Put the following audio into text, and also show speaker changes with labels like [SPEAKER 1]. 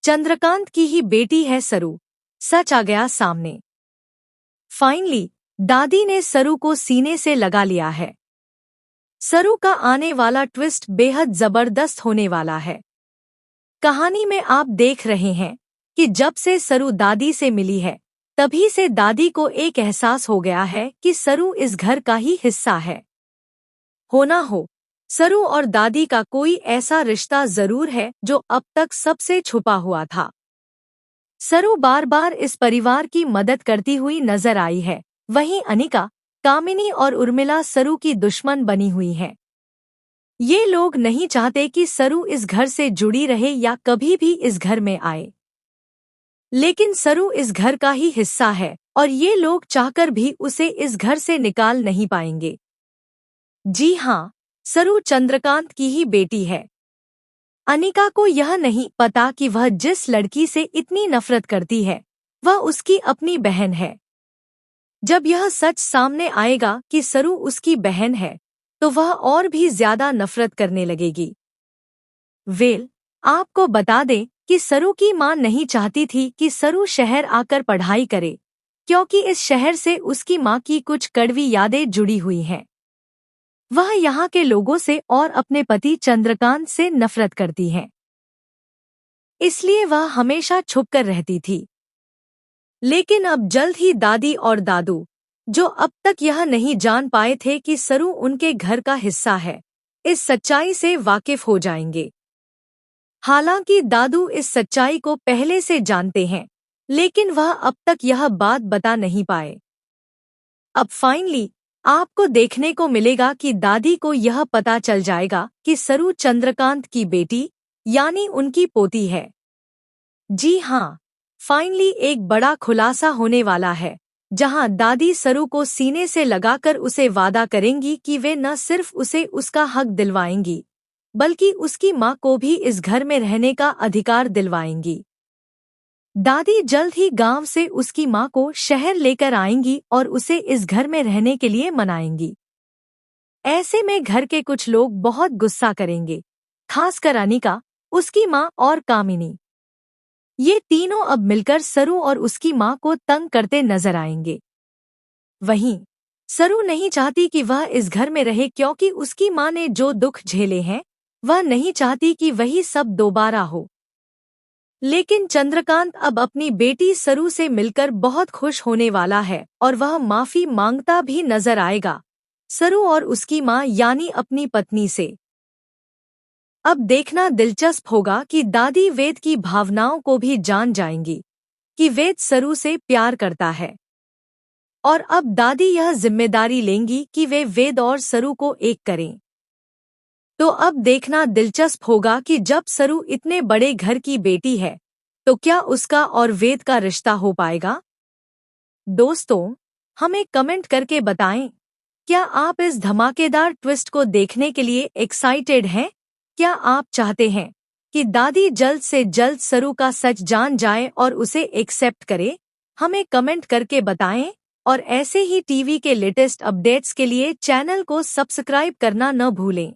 [SPEAKER 1] चंद्रकांत की ही बेटी है सरू। सच आ गया सामने। फाइनली दादी ने सरू को सीने से लगा लिया है। सरू का आने वाला ट्विस्ट बेहद जबरदस्त होने वाला है। कहानी में आप देख रहे हैं कि जब से सरू दादी से मिली है, तभी से दादी को एक एहसास हो गया है कि सरू इस घर का ही हिस्सा है। हो ना हो, सरू और दादी का कोई ऐसा रिश्ता जरूर है जो अब तक सबसे छुपा हुआ था। सरू बार बार इस परिवार की मदद करती हुई नजर आई है, वहीं अनिका, कामिनी और उर्मिला सरू की दुश्मन बनी हुई हैं। ये लोग नहीं चाहते कि सरू इस घर से जुड़ी रहे या कभी भी इस घर में आए। लेकिन सरू इस घर का ही हिस्सा है और ये लोग चाहकर भी उसे इस घर से निकाल नहीं पाएंगे। जी हाँ, सरू चंद्रकांत की ही बेटी है। अनिका को यह नहीं पता कि वह जिस लड़की से इतनी नफरत करती है, वह उसकी अपनी बहन है। जब यह सच सामने आएगा कि सरू उसकी बहन है, तो वह और भी ज्यादा नफरत करने लगेगी। आपको बता दें कि सरू की मां नहीं चाहती थी कि सरू शहर आकर पढ़ाई करे, क्योंकि इस शहर से उसकी मां की कुछ कड़वी यादें जुड़ी हुई हैं। वह यहाँ के लोगों से और अपने पति चंद्रकांत से नफरत करती है, इसलिए वह हमेशा छुपकर रहती थी। लेकिन अब जल्द ही दादी और दादू, जो अब तक यह नहीं जान पाए थे कि सरू उनके घर का हिस्सा है, इस सच्चाई से वाकिफ हो जाएंगे। हालांकि दादू इस सच्चाई को पहले से जानते हैं, लेकिन वह अब तक यह बात बता नहीं पाए। अब फाइनली आपको देखने को मिलेगा कि दादी को यह पता चल जाएगा कि सरू चंद्रकांत की बेटी यानी उनकी पोती है। जी हाँ, फाइनली एक बड़ा खुलासा होने वाला है, जहां दादी सरू को सीने से लगाकर उसे वादा करेंगी कि वे न सिर्फ उसे उसका हक दिलवाएंगी, बल्कि उसकी मां को भी इस घर में रहने का अधिकार दिलवाएंगी। दादी जल्द ही गांव से उसकी मां को शहर लेकर आएंगी और उसे इस घर में रहने के लिए मनाएंगी। ऐसे में घर के कुछ लोग बहुत गुस्सा करेंगे, खासकर अनिका, उसकी मां और कामिनी। ये तीनों अब मिलकर सरू और उसकी मां को तंग करते नजर आएंगे। वहीं सरू नहीं चाहती कि वह इस घर में रहे, क्योंकि उसकी मां ने जो दुख झेले हैं, वह नहीं चाहती कि वही सब दोबारा हो। लेकिन चंद्रकांत अब अपनी बेटी सरू से मिलकर बहुत खुश होने वाला है और वह माफी मांगता भी नजर आएगा, सरू और उसकी मां यानी अपनी पत्नी से। अब देखना दिलचस्प होगा कि दादी वेद की भावनाओं को भी जान जाएंगी कि वेद सरू से प्यार करता है, और अब दादी यह जिम्मेदारी लेंगी कि वे वेद और सरू को एक करें। तो अब देखना दिलचस्प होगा कि जब सरू इतने बड़े घर की बेटी है, तो क्या उसका और वेद का रिश्ता हो पाएगा? दोस्तों, हमें कमेंट करके बताएं, क्या आप इस धमाकेदार ट्विस्ट को देखने के लिए एक्साइटेड हैं? क्या आप चाहते हैं कि दादी जल्द से जल्द सरू का सच जान जाए और उसे एक्सेप्ट करे? हमें कमेंट करके बताएं, और ऐसे ही टीवी के लेटेस्ट अपडेट्स के लिए चैनल को सब्सक्राइब करना न भूलें।